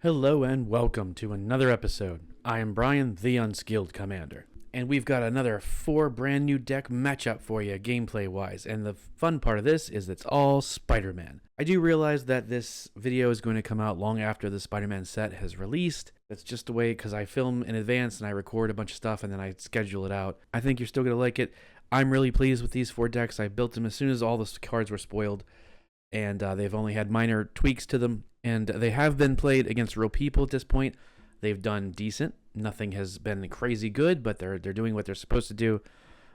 Hello and welcome to another episode. I am Brian, the Unskilled Commander, and we've got another 4 brand new deck matchup for you gameplay wise, and the fun part of this is it's all Spider-Man. I do realize that this video is going to come out long after the Spider-Man set has released. That's just the way, because I film in advance and I record a bunch of stuff and then I schedule it out. I think you're still going to like it. I'm really pleased with these 4 decks. I built them as soon as all the cards were spoiled, and they've only had minor tweaks to them. And they have been played against real people at this point. They've done decent. Nothing has been crazy good, but they're doing what they're supposed to do.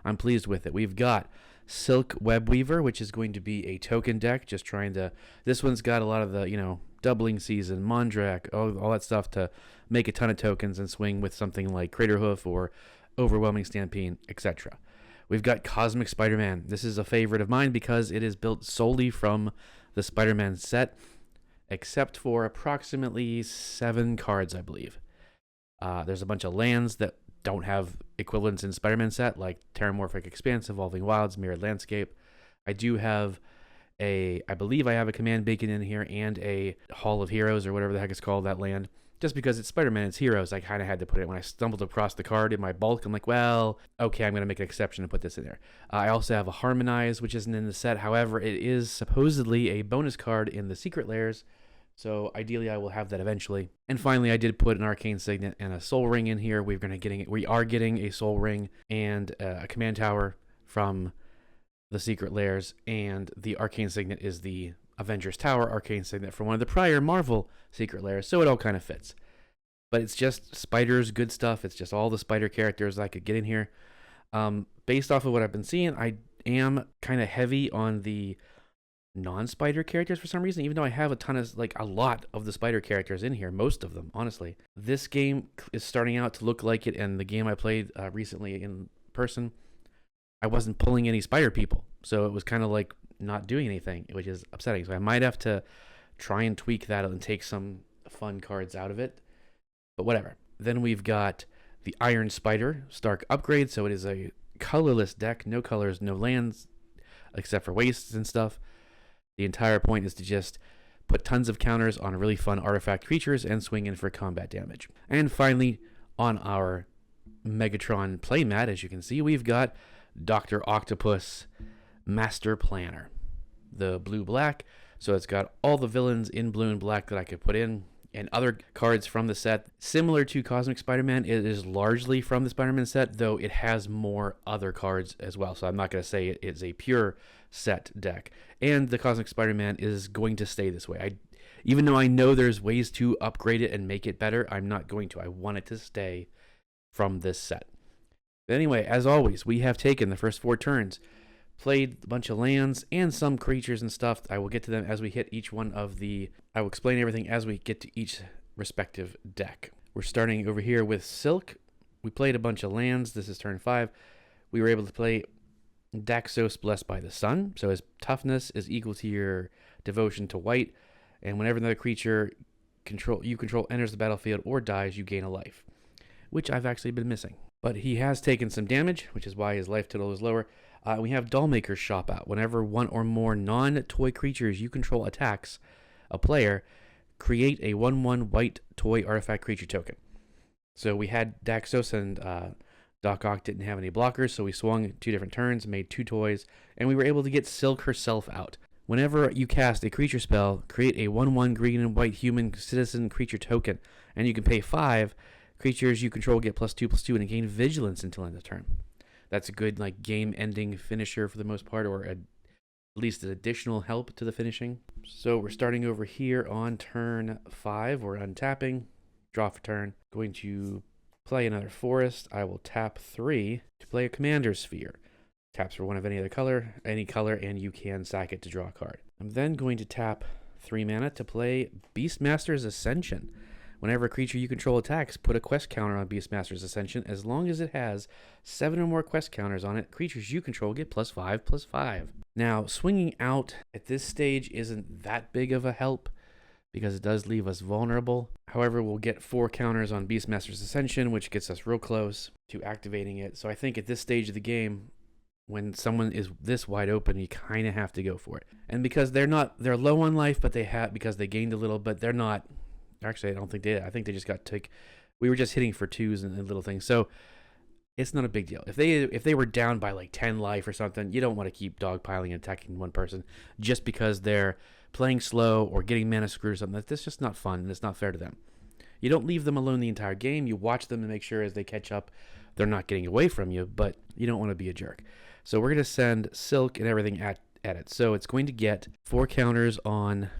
I'm pleased with it. We've got Silk Webweaver, which is going to be a token deck. Just trying to... This one's got a lot of the, Doubling Season, Mondrak, all that stuff to make a ton of tokens and swing with something like Craterhoof or Overwhelming Stampede, etc. We've got Cosmic Spider-Man. This is a favorite of mine because it is built solely from the Spider-Man set, except for approximately 7 cards, I believe. There's a bunch of lands that don't have equivalents in Spider-Man set, like Terramorphic Expanse, Evolving Wilds, Mirrored Landscape. I do have I believe I have a Command Beacon in here and a Hall of Heroes, or whatever the heck it's called, that land. Just because it's Spider-Man, it's Heroes, I kind of had to put it. When I stumbled across the card in my bulk, I'm like, well, okay, I'm going to make an exception and put this in there. I also have a Harmonize, which isn't in the set. However, it is supposedly a bonus card in the Secret Lairs, so ideally I will have that eventually. And finally, I did put an Arcane Signet and a Soul Ring in here. We are getting a Soul Ring and a Command Tower from the Secret Lairs, and the Arcane Signet is the Avengers Tower Arcane Signet from one of the prior Marvel Secret Lairs, so it all kind of fits. But it's just Spider's good stuff. It's just all the Spider characters I could get in here. Based off of what I've been seeing, I am kind of heavy on the non-Spider characters for some reason, even though I have a lot of the Spider characters in here, most of them, honestly. This game is starting out to look like it, and the game I played recently in person, I wasn't pulling any Spider people, so it was kind of like not doing anything, which is upsetting. So I might have to try and tweak that and take some fun cards out of it, but whatever. Then we've got the Iron Spider Stark upgrade, so it is a colorless deck, no colors, no lands, except for wastes and stuff. The entire point is to just put tons of counters on really fun artifact creatures and swing in for combat damage. And finally, on our Megatron playmat, as you can see, we've got Dr. Octopus Master Planner, the blue-black. So it's got all the villains in blue and black that I could put in, and other cards from the set. Similar to Cosmic Spider-Man, it is largely from the Spider-Man set, though it has more other cards as well. So I'm not going to say it is a pure set deck. And the Cosmic Spider-Man is going to stay this way. Even though I know there's ways to upgrade it and make it better, I'm not going to. I want it to stay from this set. But anyway, as always, we have taken the first 4 turns, played a bunch of lands and some creatures and stuff. I will get to them as we hit each one of I will explain everything as we get to each respective deck. We're starting over here with Silk. We played a bunch of lands. This is turn 5. We were able to play Daxos, Blessed by the Sun. So his toughness is equal to your devotion to white. And whenever another creature you control enters the battlefield or dies, you gain a life, which I've actually been missing. But he has taken some damage, which is why his life total is lower. We have Dollmaker's Shop out. Whenever one or more non-toy creatures you control attacks a player, create a 1/1 white toy artifact creature token. So we had Daxos, and Doc Ock didn't have any blockers, so we swung 2 different turns, made 2 toys, and we were able to get Silk herself out. Whenever you cast a creature spell, create a 1/1 green and white human citizen creature token, and you can pay 5. Creatures you control get +2/+2 and gain vigilance until end of turn. That's a good game-ending finisher for the most part, or at least an additional help to the finishing. So we're starting over here on turn 5. We're untapping, draw for turn. Going to play another forest. I will tap 3 to play a Commander Sphere. Taps for one of any color, and you can sack it to draw a card. I'm then going to tap 3 mana to play Beastmaster's Ascension. Whenever a creature you control attacks, put a quest counter on Beastmaster's Ascension. As long as it has 7 or more quest counters on it, creatures you control get +5/+5. Now, swinging out at this stage isn't that big of a help, because it does leave us vulnerable. However, we'll get 4 counters on Beastmaster's Ascension, which gets us real close to activating it. So I think at this stage of the game, when someone is this wide open, you kind of have to go for it. And because they're low on life, but because they gained a little, but they're not Actually, I don't think they did. I think they just got we were just hitting for 2s and little things. So it's not a big deal. If they were down by like 10 life or something, you don't want to keep dogpiling and attacking one person just because they're playing slow or getting mana screwed or something. That's just not fun, and it's not fair to them. You don't leave them alone the entire game. You watch them and make sure as they catch up, they're not getting away from you, but you don't want to be a jerk. So we're going to send Silk and everything at it. So it's going to get 4 counters on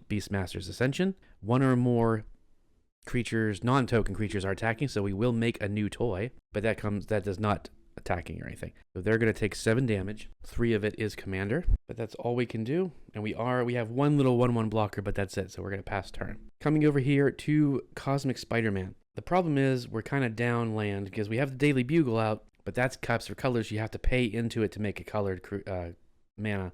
Beastmaster's Ascension. 1 or more creatures, non-token creatures, are attacking, so we will make a new toy, but that does not attacking or anything. So they're going to take 7 damage. 3 of it is commander, but that's all we can do. And we have one little 1/1 blocker, but that's it. So we're going to pass turn. Coming over here to Cosmic Spider-Man. The problem is we're kind of down land because we have the Daily Bugle out, but that's cups for colors. You have to pay into it to make a colored mana.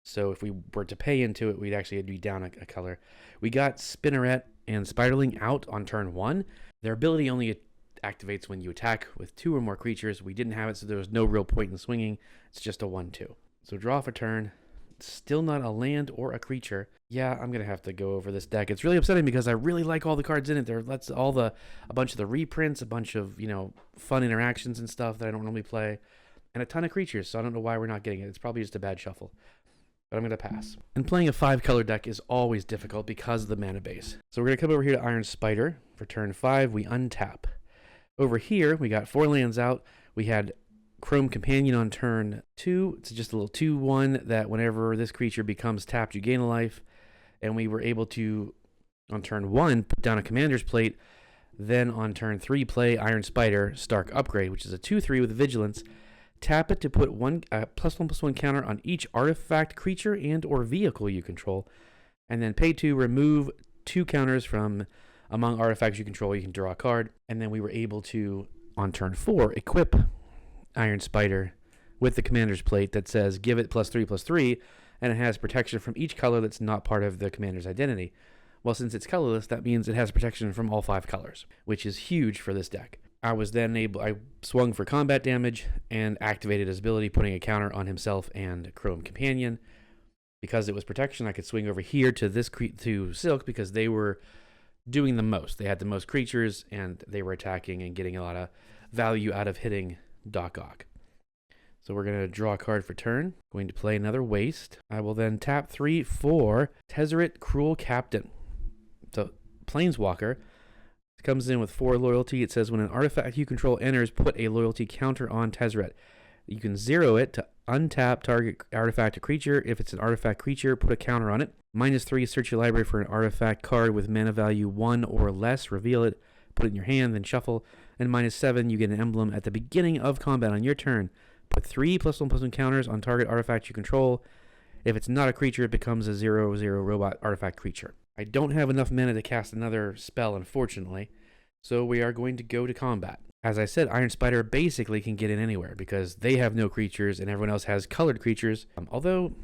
So if we were to pay into it, we'd actually be down a color. We got Spinneret and Spiderling out on turn 1. Their ability only activates when you attack with 2 or more creatures. We didn't have it, so there was no real point in swinging. It's just a 1/2. So draw for turn. Still not a land or a creature. Yeah, I'm going to have to go over this deck. It's really upsetting because I really like all the cards in it. That's a bunch of the reprints, a bunch of, fun interactions and stuff that I don't normally play, and a ton of creatures, so I don't know why we're not getting it. It's probably just a bad shuffle. But I'm going to pass. And playing a 5-color deck is always difficult because of the mana base. So we're going to come over here to Iron Spider. For turn 5, we untap. Over here, we got 4 lands out. We had Chrome Companion on turn 2. It's just a little 2/1 that whenever this creature becomes tapped, you gain a life. And we were able to, on turn 1, put down a Commander's Plate. Then on turn 3, play Iron Spider, Stark Upgrade, which is a 2/3 with Vigilance. Tap it to put +1/+1 counter on each artifact, creature, and or vehicle you control. And then pay 2, remove 2 counters from among artifacts you control. You can draw a card. And then we were able to, on turn 4, equip Iron Spider with the Commander's Plate that says give it +3/+3, and it has protection from each color that's not part of the Commander's identity. Well, since it's colorless, that means it has protection from all 5 colors, which is huge for this deck. I swung for combat damage and activated his ability, putting a counter on himself and Chrome Companion. Because it was protection, I could swing over here to Silk because they were doing the most. They had the most creatures, and they were attacking and getting a lot of value out of hitting Doc Ock. So we're going to draw a card for turn. Going to play another Waste. I will then tap 3 for Tezzeret, Cruel Captain. So Planeswalker. It comes in with 4 loyalty. It says when an artifact you control enters, put a loyalty counter on Tezzeret. You can 0 it to untap target artifact or creature. If it's an artifact creature, put a counter on it. -3, search your library for an artifact card with mana value 1 or less. Reveal it, put it in your hand, then shuffle. And -7, you get an emblem at the beginning of combat on your turn. Put 3 +1/+1 counters on target artifact you control. If it's not a creature, it becomes a 0/0 robot artifact creature. I don't have enough mana to cast another spell, unfortunately, so we are going to go to combat. As I said, Iron Spider basically can get in anywhere because they have no creatures and everyone else has colored creatures. Although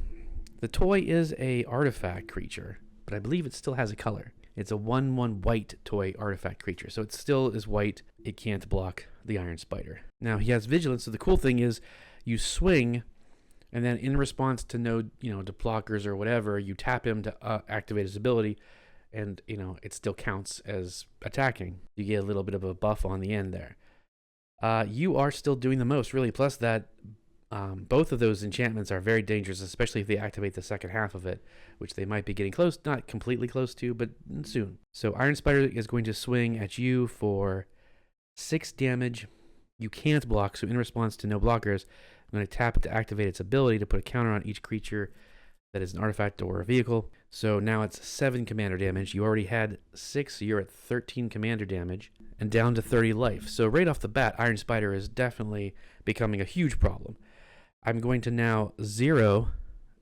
the toy is a artifact creature, but I believe it still has a color. It's a 1/1 white toy artifact creature, so it still is white. It can't block the Iron Spider. Now, he has Vigilance, so the cool thing is you swing, and then in response to to blockers or whatever, you tap him to activate his ability, and, it still counts as attacking. You get a little bit of a buff on the end there. You are still doing the most, really, plus that both of those enchantments are very dangerous, especially if they activate the second half of it, which they might be getting close, not completely close to, but soon. So Iron Spider is going to swing at you for 6 damage. You can't block, so in response to no blockers, I'm going to tap it to activate its ability to put a counter on each creature that is an artifact or a vehicle. So now it's 7 commander damage. You already had 6, so you're at 13 commander damage and down to 30 life. So right off the bat, Iron Spider is definitely becoming a huge problem. I'm going to now 0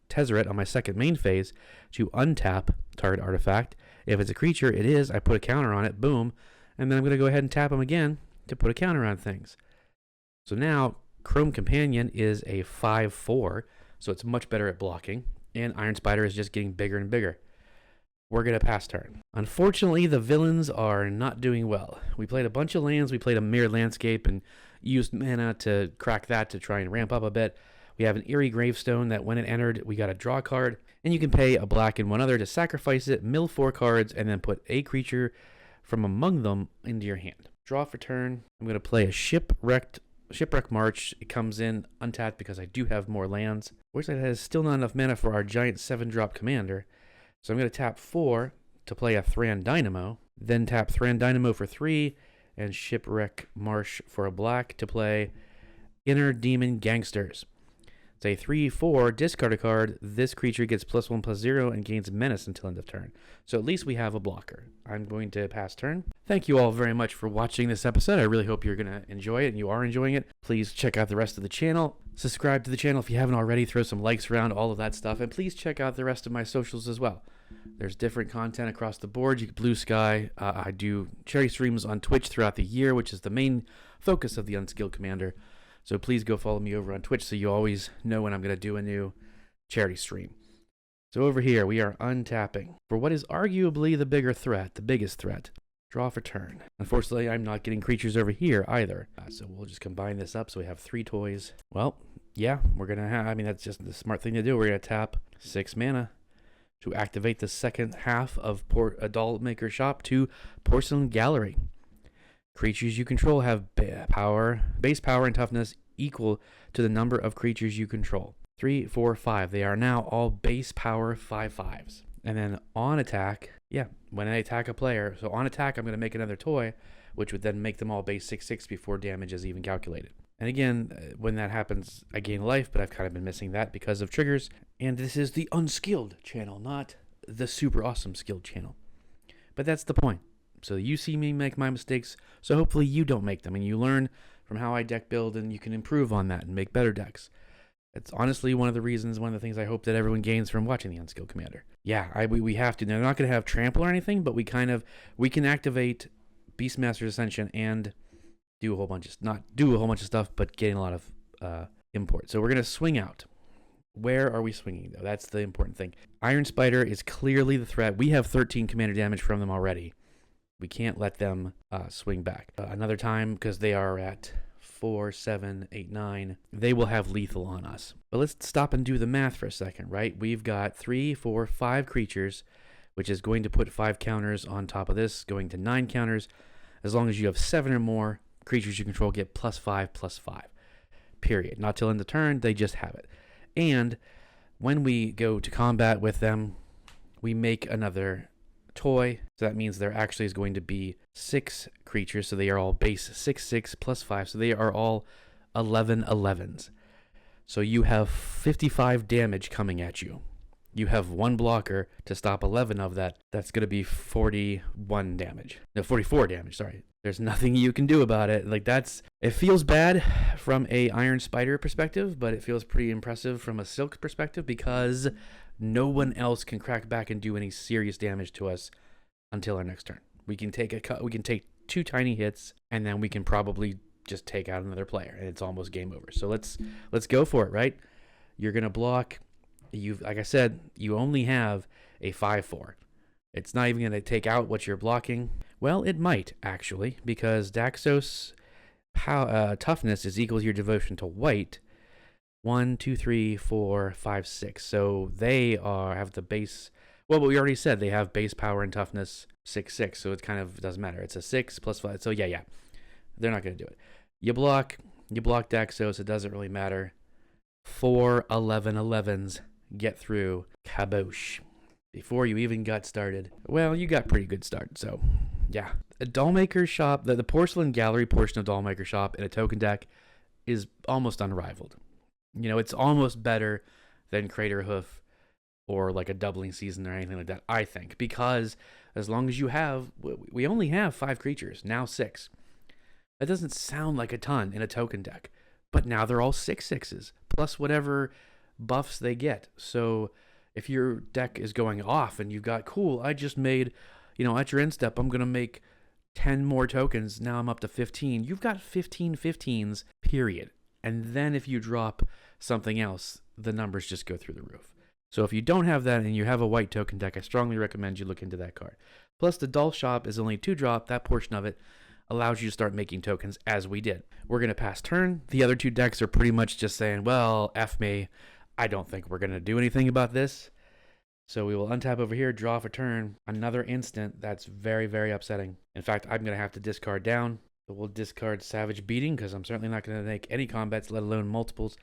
Tezzeret on my second main phase to untap target artifact. If it's a creature, it is. I put a counter on it, boom, and then I'm going to go ahead and tap him again to put a counter on things. So now Chrome Companion is a 5/4, so it's much better at blocking, and Iron Spider is just getting bigger and bigger. We're going to pass turn. Unfortunately, the villains are not doing well. We played a bunch of lands. We played a Mirrored Landscape and used mana to crack that to try and ramp up a bit. We have an Eerie Gravestone that when it entered, we got a draw card. And you can pay a black and one other to sacrifice it, mill 4 cards, and then put a creature from among them into your hand. Draw for turn. I'm going to play a Shipwreck March. It comes in untapped because I do have more lands. Fortunately, that has still not enough mana for our giant 7-drop commander. So I'm going to tap 4 to play a Thran Dynamo, then tap Thran Dynamo for 3, and Shipwreck Marsh for a black to play Inner Demon Gangsters. It's a 3/4, discard a card. This creature gets +1/+0 and gains menace until end of turn. So at least we have a blocker. I'm going to pass turn. Thank you all very much for watching this episode. I really hope you're going to enjoy it, and you are enjoying it. Please check out the rest of the channel. Subscribe to the channel if you haven't already. Throw some likes around, all of that stuff. And please check out the rest of my socials as well. There's different content across the board. You can Blue Sky. I do charity streams on Twitch throughout the year, which is the main focus of the Unskilled Commander. So please go follow me over on Twitch so you always know when I'm going to do a new charity stream. So over here, we are untapping for what is arguably the biggest threat. Draw for turn. Unfortunately, I'm not getting creatures over here either. So we'll just combine this up so we have 3 toys. Well, yeah, we're going to have, I mean, that's just the smart thing to do. We're going to tap 6 mana to activate the second half of Doll Maker Shop to Porcelain Gallery. Creatures you control have base power and toughness equal to the number of creatures you control. 3, 4, 5. They are now all base power 5/5s. And then on attack, when I attack a player, so on attack I'm going to make another toy, which would then make them all base 6/6 before damage is even calculated. And again, when that happens, I gain life, but I've kind of been missing that because of triggers. And this is the Unskilled channel, not the super awesome Skilled channel. But that's the point. So you see me make my mistakes, so hopefully you don't make them, and you learn from how I deck build, and you can improve on that and make better decks. It's honestly one of the things I hope that everyone gains from watching the Unskilled Commander. Yeah, we have to. They're not going to have Trample or anything, but we can activate Beastmaster's Ascension and do a whole bunch of stuff, but getting a lot of import. So we're going to swing out. Where are we swinging, though? That's the important thing. Iron Spider is clearly the threat. We have 13 commander damage from them already. We can't let them swing back. Another time, because they are at 4, 7, 8, 9, they will have lethal on us. But let's stop and do the math for a second, right? We've got 3, 4, 5 creatures, which is going to put 5 counters on top of this, going to 9 counters. As long as you have 7 or more creatures you control get +5/+5. Period. Not till end of turn, they just have it. And when we go to combat with them, we make another toy. So that means there actually is going to be 6 creatures. So they are all base 6/6 +5. So they are all 11/11s. So you have 55 damage coming at you. You have 1 blocker to stop 11 of that. That's going to be 41 damage. No, 44 damage, sorry. There's nothing you can do about it. It feels bad from a Iron Spider perspective, but it feels pretty impressive from a Silk perspective because no one else can crack back and do any serious damage to us until our next turn. We can take 2 tiny hits, and then we can probably just take out another player, and it's almost game over. So let's go for it, right? You're gonna block. Like I said, you only have a 5/4. It's not even gonna take out what you're blocking. Well, it might actually, because Daxos toughness is equal to your devotion to white. 1, 2, 3, 4, 5, 6. So they have the base. Well, but we already said they have base power and toughness 6/6. So it kind of doesn't matter. It's a 6 +5. So yeah. They're not going to do it. You block Daxos. It doesn't really matter. 4 11/11s get through. Kabosh. Before you even got started. Well, you got pretty good start. So yeah. A Dollmaker Shop, the Porcelain Gallery portion of Dollmaker Shop in a token deck is almost unrivaled. You know, it's almost better than Crater Hoof or like a Doubling Season or anything like that, I think. Because as long as we only have 5 creatures, now 6. That doesn't sound like a ton in a token deck. But now they're all 6/6s, plus whatever buffs they get. So if your deck is going off and you've got, cool, I just made, at your end step, I'm going to make 10 more tokens. Now I'm up to 15. You've got 15 15s, period. And then if you drop something else, the numbers just go through the roof. So if you don't have that and you have a white token deck, I strongly recommend you look into that card. Plus, the Doll Shop is only 2-drop. That portion of it allows you to start making tokens, as we did. We're going to pass turn. The other 2 decks are pretty much just saying, well, F me. I don't think we're going to do anything about this. So we will untap over here, draw for turn. Another instant. That's very, very upsetting. In fact, I'm going to have to discard down. So we'll discard Savage Beating because I'm certainly not going to make any combats, let alone multiples.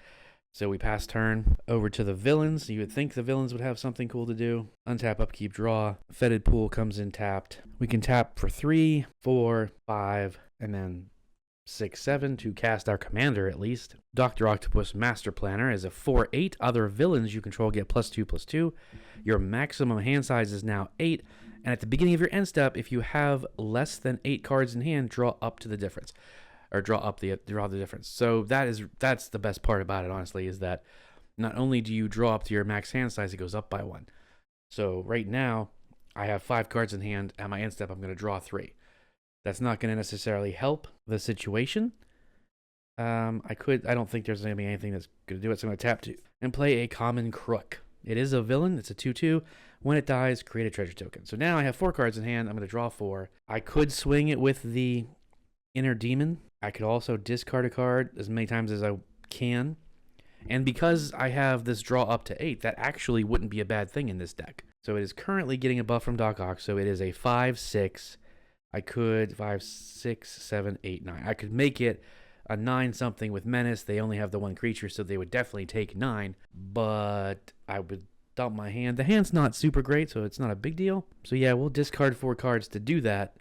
So we pass turn over to the villains. You would think the villains would have something cool to do. Untap, upkeep, draw. Fetid Pool comes in tapped. We can tap for 3, 4, 5, and then 6, 7 to cast our commander at least. Dr. Octopus Master Planner is a 4/8. Other villains you control get +2/+2. Your maximum hand size is now 8. And at the beginning of your end step, if you have less than 8 cards in hand, draw up to the difference. Or draw the difference. So that's the best part about it, honestly, is that not only do you draw up to your max hand size, it goes up by 1. So right now, I have 5 cards in hand. At my end step, I'm going to draw 3. That's not going to necessarily help the situation. I don't think there's going to be anything that's going to do it. So I'm going to tap 2 and play a Common Crook. It is a villain. It's a 2/2. When it dies, create a treasure token. So now I have 4 cards in hand. I'm going to draw 4. I could swing it with the Inner Demon. I could also discard a card as many times as I can. And because I have this draw up to 8, that actually wouldn't be a bad thing in this deck. So it is currently getting a buff from Doc Ock. So it is a 5/6. I could 5, 6, 7, 8, 9. I could make it a 9 something with Menace. They only have the 1 creature, so they would definitely take 9. But I would dump my hand. The hand's not super great, so it's not a big deal. So yeah, we'll discard 4 cards to do that.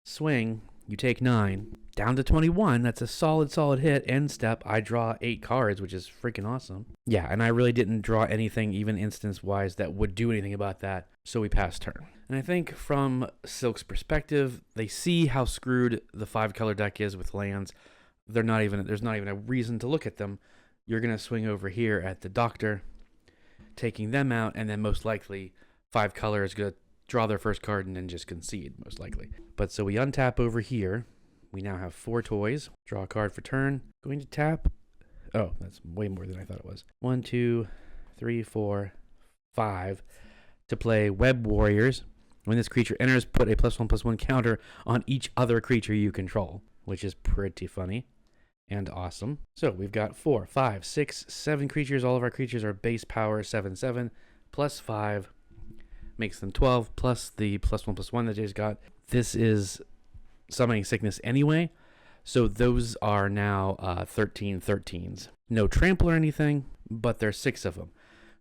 Swing. You take 9. Down to 21. That's a solid hit. End step, I draw 8 cards, which is freaking awesome. Yeah, and I really didn't draw anything, even instance-wise, that would do anything about that. So we pass turn. And I think from Silk's perspective, they see how screwed the 5-color deck is with lands. There's not even a reason to look at them. You're going to swing over here at the Doctor, taking them out, and then most likely 5 color is going to draw their first card and then just concede, most likely. But so we untap over here. We now have 4 toys. Draw a card for turn. Going to tap. Oh, that's way more than I thought it was. 1, 2, 3, 4, 5. To play Web Warriors. When this creature enters, put a +1/+1 counter on each other creature you control, which is pretty funny and awesome. So we've got 4, 5, 6, 7 creatures. All of our creatures are base power 7/7 plus 5. Makes them 12 plus the +1/+1 that Jay's got. This is Summoning Sickness anyway, so those are now 13/13s. No trample or anything, but there's 6 of them.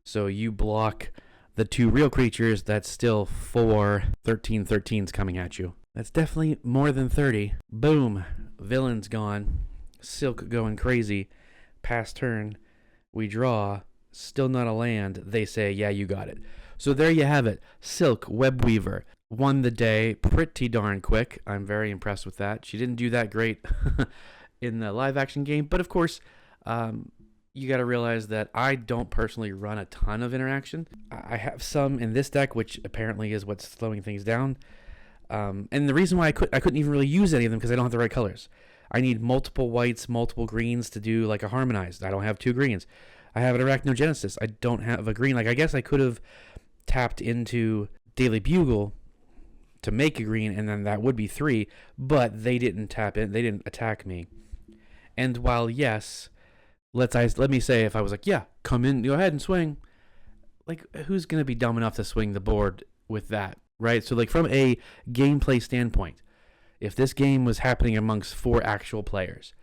So you block the 2 real creatures, that's still 4 13/13s coming at you. That's definitely more than 30. Boom. Villain's gone. Silk going crazy. Pass turn. We draw. Still not a land. They say, yeah, you got it. So there you have it. Silk, Webweaver, won the day pretty darn quick. I'm very impressed with that. She didn't do that great in the live action game. But of course, you got to realize that I don't personally run a ton of interaction. I have some in this deck, which apparently is what's slowing things down. And the reason why I couldn't even really use any of them because I don't have the right colors. I need multiple whites, multiple greens to do like a harmonized. I don't have 2 greens. I have an Arachnogenesis. I don't have a green. Like I guess I could have tapped into Daily Bugle to make a green, and then that would be 3, but they didn't tap in. They didn't attack me. And while, yes, let me say if I was like, yeah, come in, go ahead and swing, like, who's going to be dumb enough to swing the board with that, right? So, like, from a gameplay standpoint, if this game was happening amongst 4 actual players,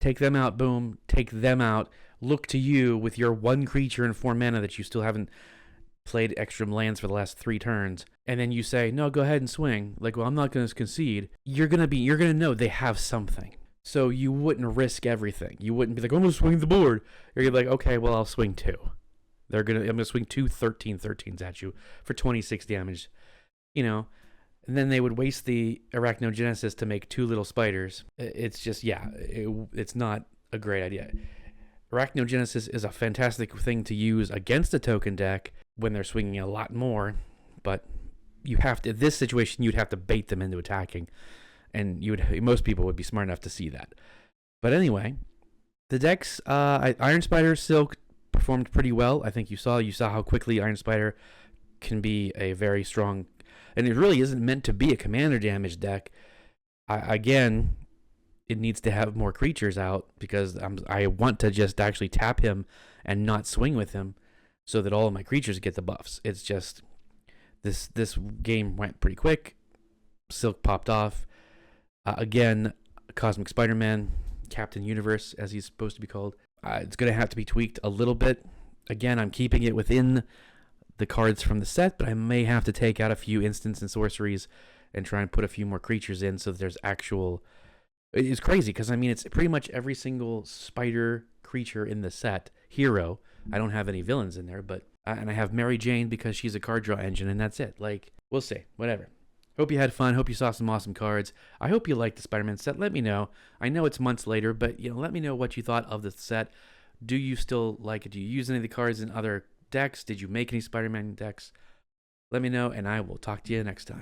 take them out, boom, take them out, look to you with your 1 creature and 4 mana that you still haven't played extra lands for the last 3 turns, and then you say, no, go ahead and swing. Like, well, I'm not going to concede. You're going to know they have something. So you wouldn't risk everything. You wouldn't be like, I'm going to swing the board. You're like, okay, well, I'll swing 2. I'm going to swing 2 13/13s at you for 26 damage, and then they would waste the Arachnogenesis to make 2 little spiders. It's just, it's not a great idea. Arachnogenesis is a fantastic thing to use against a token deck when they're swinging a lot more, but you have to, in this situation, you'd have to bait them into attacking, and most people would be smart enough to see that. But anyway, the decks, Iron Spider, Silk performed pretty well. I think you saw how quickly Iron Spider can be a very strong, and it really isn't meant to be a commander damage deck. Again, it needs to have more creatures out because I want to just actually tap him and not swing with him. so that all of my creatures get the buffs. It's just this game went pretty quick. Silk popped off. Again, Cosmic Spider-Man, Captain Universe, as he's supposed to be called. It's going to have to be tweaked a little bit. Again, I'm keeping it within the cards from the set, but I may have to take out a few instants and sorceries and try and put a few more creatures in so that there's actual... It's crazy, because, I mean, it's pretty much every single spider creature in the set. Hero. I don't have any villains in there, but... and I have Mary Jane because she's a card draw engine, and that's it. Like, we'll see. Whatever. Hope you had fun. Hope you saw some awesome cards. I hope you liked the Spider-Man set. Let me know. I know it's months later, but, let me know what you thought of the set. Do you still like it? Do you use any of the cards in other decks? Did you make any Spider-Man decks? Let me know, and I will talk to you next time.